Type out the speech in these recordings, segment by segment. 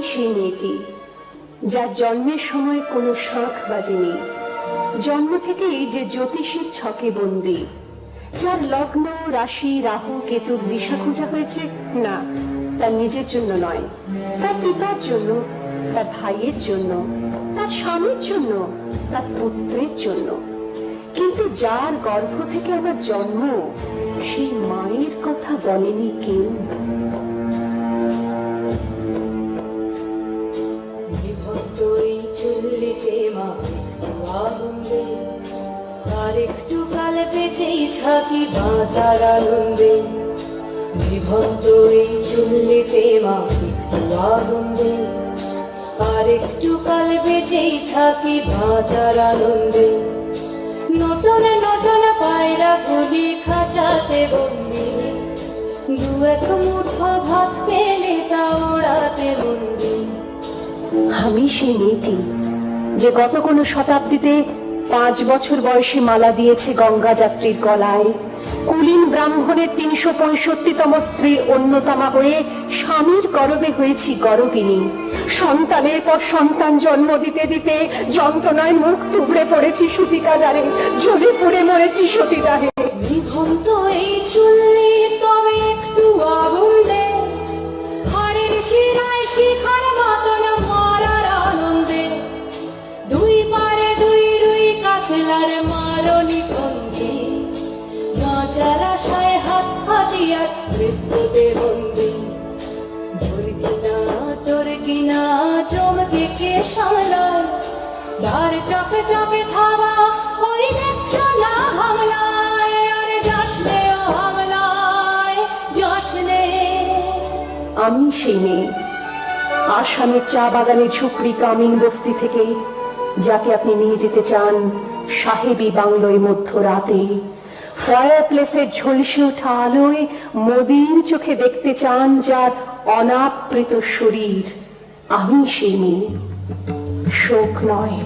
সেই মেয়েটি যার জন্মের সময় কোনো শাঁখ বাজেনি, জন্ম থেকেই যে জ্যোতিষীর ছকে বন্দী, যার লগ্ন রাশি রাহু কেতুর দিশা খোঁজা হয়েছে না তার নিজের জন্য নয়, তার পিতার জন্য, তার ভাইয়ের জন্য, তার স্বামীর জন্য, তার পুত্রের জন্য। কিন্তু যার গর্ভ থেকে আমার জন্ম, সেই মায়ের কথা বলেনি কেউ। আর একটু কাল বেঁচেই থাকি বাঁচার আনন্দে, বিভক্ত এই চুল্লিতে মাটি আনন্দে। আর একটু কাল বেঁচেই থাকি বাঁচার আনন্দে, নটন নটন পায়রা গুলি খাঁচাতে বন্দি, দু এক মুঠো ভাত পেলে তা ওড়াতে বন্দি। আমি সেই মেয়েটি যে গত কোনো শতাব্দীতে 5 বছর বয়সে মালা দিয়েছে গঙ্গা যাত্রীর গলায়, কুলীন ব্রাহ্মণের 365তম স্ত্রী অন্যতমা হয়ে স্বামীর গর্ভে হয়েছি গর্ভিণী। সন্তানের পর সন্তান জন্ম দিতে দিতে যন্ত্রণায় মুখ তুবড়ে পড়েছি সূতিকাগারে, জ্বলে পুড়ে মরেছি সতীদাহে। বিভক্ত এই চুল্লি তবে একটু আগুন দে, হাড়ের শিরায় শিখার মতন মারার আনন্দে, দুই পারে দুই রুই কাতলার মারণি বন্দি, বাঁচার আশায় হাত হাতিয়ার মৃত্যুতে বন্দি। তোর কিনা চমকে কে সামলায়, তার চপে চপে থাবা ওই দেখছো না হামলায়, আর যাসনে ও হামলায় যাসনে। আমি সেই মেয়ে, আসামের চা বাগানে ঝুপড়ি কামিন বস্তি থেকে যাকে আপনি নিয়ে যেতে চান সাহেবী বাংলোয় মধ্যরাতে, ফায়ার প্লেসের ঝলসে ওঠা আলোয় মোদির চোখে দেখতে চান যার অনাবৃত শরীর। আমি সেই মেয়ে, শোক নয়,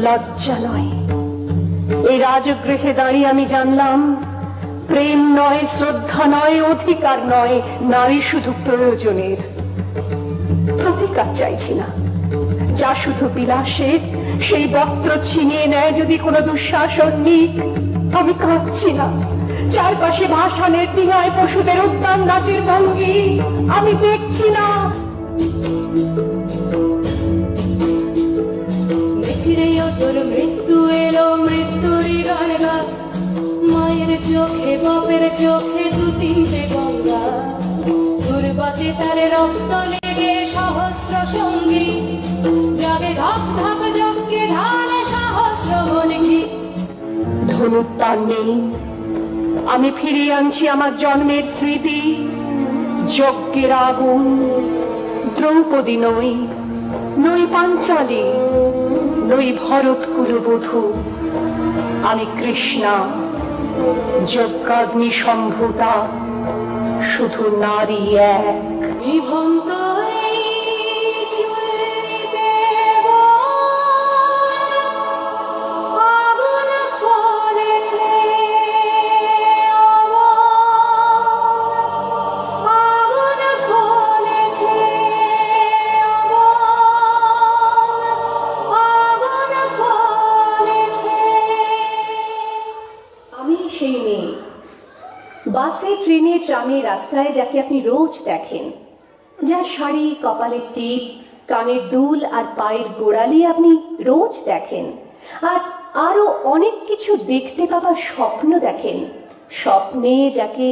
লজ্জা নয়। এই রাজগৃহে দাঁড়িয়ে আমি জানলাম প্রেম নয়, শ্রদ্ধা নয়, অধিকার নয়, নারী শুধু প্রয়োজনের। প্রতিকার চাইছি না, যা শুধু বিলাসের, সেই বস্ত্র ছিনিয়ে নেয় যদি কোনো দুঃশাসন নিক। আমি কাঁদছি না, চারপাশে ভাসানের ডিঙায় পশুদের উদ্যান নাচের ভঙ্গি আমি দেখছি না। তোর মৃত্যু এলো, মৃত্যুরই গান গা, মায়ের চোখে বাপের চোখে দু তিনটে গঙ্গা, দুর্বাচে তার রক্ত লেগে সহস্র সঙ্গী, জাগে ধক ধক যজ্ঞে ঢালে সহস্র মনকি। ধনুক তার নেই, আমি ফিরিয়ে আনছি আমার জন্মের স্মৃতি, যজ্ঞের আগুন। দ্রৌপদী নই, নই পাঞ্চালী, নই ভরত কুলবধূ, আমি কৃষ্ণা, যজ্ঞাগ্নি সম্ভূতা, শুধু নারী এক। বিভক্ত এই চুল্লিতে আগুন ফলেছে, আগুন ফলেছে, আগুন ফলেছে। আমি সেই মেয়ে, বাসে ট্রেনে ট্রামে রাস্তায় যাকে আপনি রোজ দেখেন, যার শাড়ি, কপালের টিপ, কানের দুল আর পায়ের গোড়ালি আপনি রোজ দেখেন, আর আরো অনেক কিছু দেখতে পাবার স্বপ্ন দেখেন। স্বপ্নে যাকে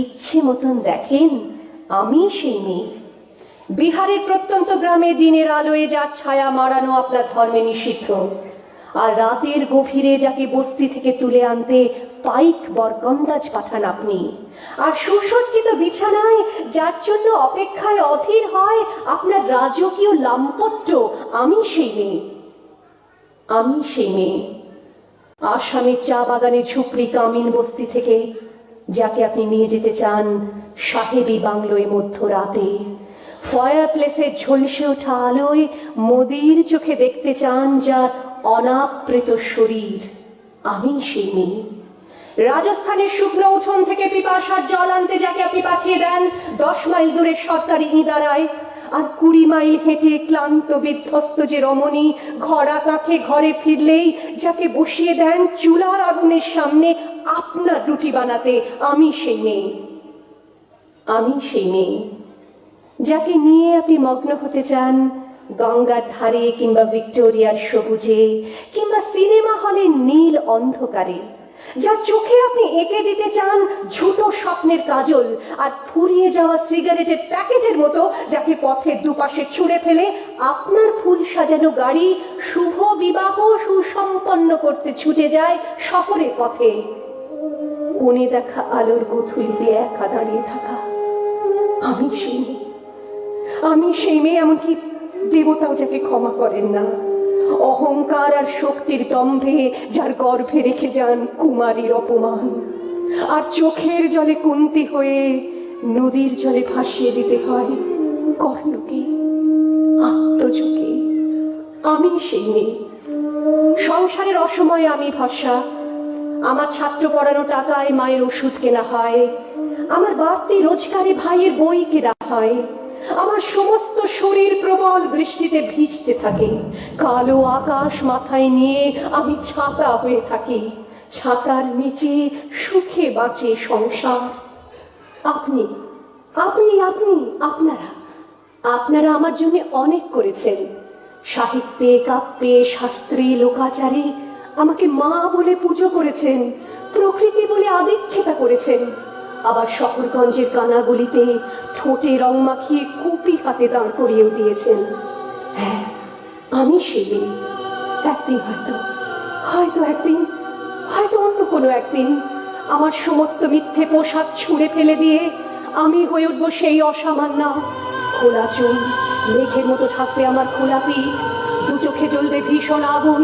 ইচ্ছে মতন দেখেন, আমি সেই মেয়ে। বিহারের প্রত্যন্ত গ্রামে দিনের আলোয় যার ছায়া মারানো আপনার ধর্মে নিষিদ্ধ, আর রাতের গভীরে যাকে বস্তি থেকে তুলে আনতে পাইক বরকন্দাজ পাঠান আপনি, আর সুসজ্জিত বিছানায় যার জন্য অপেক্ষায় অধীর হয় আপনার রাজকীয় লাম্পট্য, আমি সেই মেয়ে। আমি সেই মেয়ে, আসামের চা বাগানে ঝুপড়ি কামিন বস্তি থেকে যাকে আপনি নিয়ে যেতে চান সাহেবী বাংলোয় মধ্যরাতে, ফায়ার প্লেসের ঝলসে ওঠা আলোয় মোদির চোখে দেখতে চান যার অনাবৃত শরীর। আমি সেই মেয়ে। রাজস্থানের শুকনো উঠোন থেকে পিপাসার জল আনতে যাকে আপনি পাঠিয়ে দেন 10 মাইল দূরের সরকারি ইদারায়, আর 20 মাইল হেঁটে ক্লান্ত বিধ্বস্ত যে রমণী ঘরা কাকে ঘরে ফিরলেই যাকে বসিয়ে দেন চুলার আগুনের সামনে আপনার রুটি বানাতে, আমি সেই মেয়ে। আমি সেই মেয়ে যাকে নিয়ে আপনি মগ্ন হতে চান গঙ্গার ধারে কিংবা ভিক্টোরিয়ার সবুজে কিংবা সিনেমা হলের নীল অন্ধকারে, যা চোখে আপনি এঁকে দিতে চান ছোট স্বপ্নের কাজল আর ফুরিয়ে যাওয়া সিগারেটের প্যাকেটের মতো, যাকে পথের দুপাশে ছুঁড়ে ফেলে আপনার ফুল সাজানো গাড়ি শুভ বিবাহ সুসম্পন্ন করতে ছুটে যায় শহরের পথে। কোণে দেখা আলোর গোথুলিতে একা দাঁড়িয়ে থাকা আমি সেই মেয়ে। আমি সেই মেয়ে, এমনকি দেবতাও যাকে ক্ষমা করেন না। অহংকার আর শক্তির দম্ভে যার গর্ভে রেখে যান কুমারীর অপমান, আর চোখের জলে কুন্তি হয়ে নদীর জলে ভাসিয়ে দিতে হয় কর্ণকে, আত্মজকে। আমি সেই মেয়ে। সংসারের অসময়ে আমি ভরসা। আমার ছাত্র পড়ানো টাকায় মায়ের ওষুধ কেনা হয়, আমার বাড়তি রোজগারে ভাইয়ের বই কেনা হয়। আমার সমস্ত শরীর প্রবল বৃষ্টিতে ভিজতে থাকে। কালো আকাশ মাথায় নিয়ে আমি ছাতা হয়ে থাকি। ছাতার নিচে সুখে বাঁচে সংসার। আপনি আপনি আপনি আপনারা আপনারা আমার জন্য অনেক করেছেন। সাহিত্যে, কাব্যে, শাস্ত্রে, লোকাচারে আমাকে মা বলে পুজো করেছেন, প্রকৃতি বলে আদিক্ষেতা করেছেন। আবার শহরগঞ্জের কানাগলিতে ঠোঁটে রং মাখিয়ে কুপি হাতে দাঁড় করিয়েও দিয়েছেন। হ্যাঁ, আমি সেই মেয়ে। একদিন হয়তো অন্য কোনো একদিন আমার সমস্ত মিথ্যে পোশাক ছুঁড়ে ফেলে দিয়ে আমি হয়ে উঠবো সেই অসামান্য। খোলা চুল, মেঘের মতো থাকবে আমার খোলা পিঠ, দু চোখে জ্বলবে ভীষণ আগুন,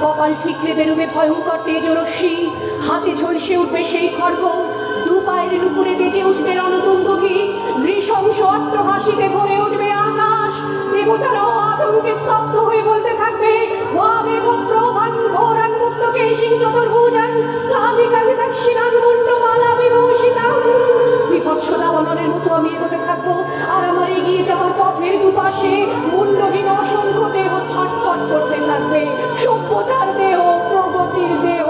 কপাল ঠিকরে বেরোবে ভয়ঙ্কর তেজরশ্মি, হাতে ঝলসে উঠবে সেই খড়গ, দু পায়ের উপরে বেজে উঠবে রণতুন্দুভি, নৃশংস অট্টহাসিতে ভরে উঠবে আকাশ। দেবতারাও আতঙ্কে স্তব্ধ হয়ে বলতে থাকবে, ওয়াবে ভদ্র ভাঙ্গোরাং মুক্ত কেশিং চতুর্ভুজাং কালি কালি দক্ষিণাং মুন্ডমালা বিভূষিতাং। বিভৎস দাবানলের মতো আমি এগোতে থাকবো, আর আমার এগিয়ে যাওয়ার পথের দুপাশে মুন্ডহীন অসংখ্য দেহ ছটফট করতে থাকবে। সভ্যতার দেহ, প্রগতির দেহ,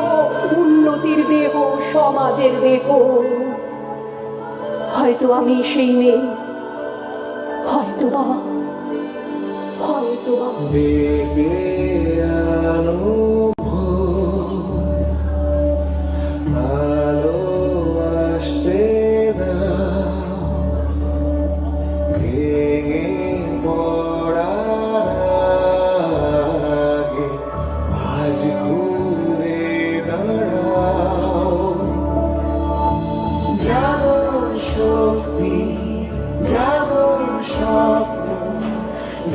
উন্নতির দেহ, সমাজের দেহ। হয়তো আমি সেই মেয়ে, হয়তোবা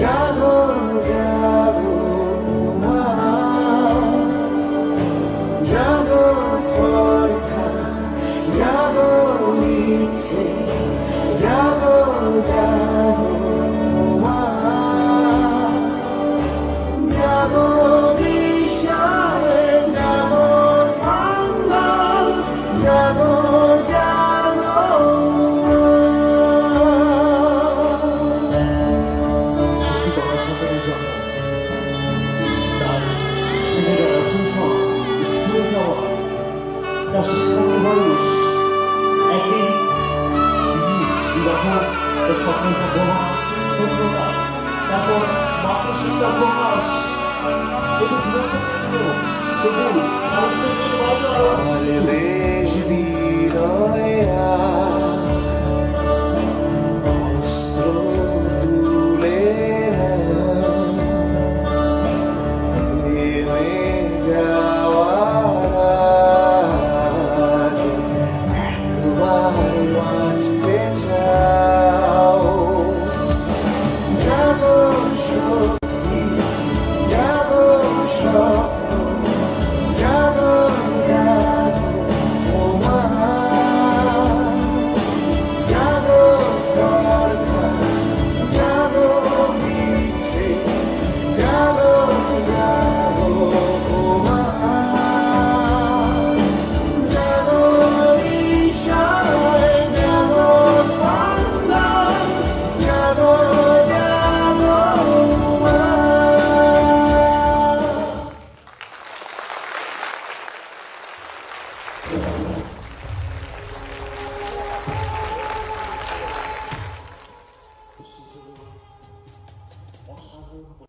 জাগো জাগো মা, জাগো স্পর্ধা, জাগো ইচ্ছে, জাগো জাগো মা, জাগো বিশ্বাস, জাগো স্পন্দন, জাগো শিক্ষার্থী বয়স। একদিন বিবাহ ও স্বপ্ন সাধনা, তারপর মাতৃ শিক্ষার প্রকাশ, এই তো জীবন তবু দেশ বিরয়া অস্ত্র তুলে নেমে যাওয়ার আগে একবার বাঁচতে চাও। জাগো শক্তি, জাগো স্বপ্ন, জাগো জাগো অসাধারণ